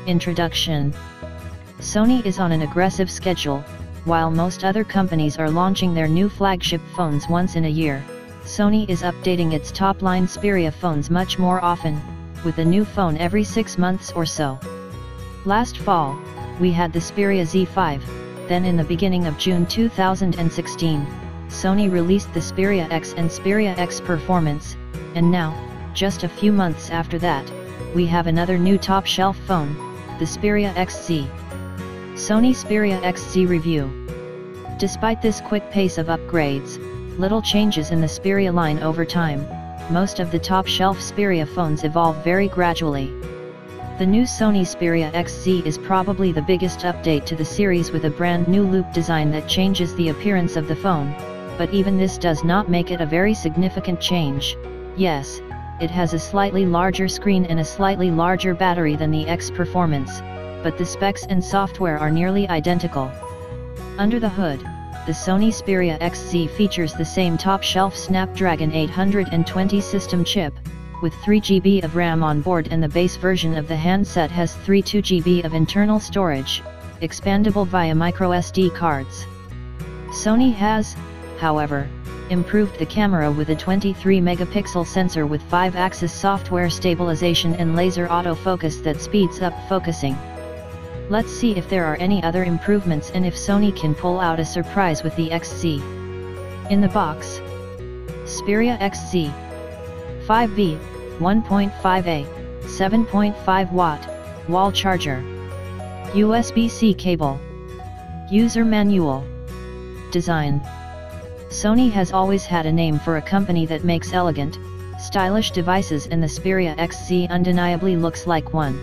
Introduction. Sony is on an aggressive schedule. While most other companies are launching their new flagship phones once in a year, Sony is updating its top-line Xperia phones much more often, with a new phone every 6 months or so. Last fall, we had the Xperia Z5, then in the beginning of June 2016, Sony released the Xperia X and Xperia X Performance, and now, just a few months after that, we have another new top-shelf phone, the Xperia XZ. Sony Xperia XZ Review. Despite this quick pace of upgrades, little changes in the Xperia line over time, most of the top-shelf Xperia phones evolve very gradually. The new Sony Xperia XZ is probably the biggest update to the series, with a brand new loop design that changes the appearance of the phone, but even this does not make it a very significant change. Yes, it has a slightly larger screen and a slightly larger battery than the X Performance, but the specs and software are nearly identical. Under the hood, the Sony Xperia XZ features the same top-shelf Snapdragon 820 system chip, with 3 GB of RAM on board, and the base version of the handset has 32 GB of internal storage, expandable via microSD cards. Sony has, however, improved the camera with a 23-megapixel sensor with 5-axis software stabilization and laser autofocus that speeds up focusing. Let's see if there are any other improvements and if Sony can pull out a surprise with the XZ. In the box: Xperia XZ 5V 1.5A 7.5 watt wall charger, USB-C cable, user manual. Design. Sony has always had a name for a company that makes elegant, stylish devices, and the Xperia XZ undeniably looks like one.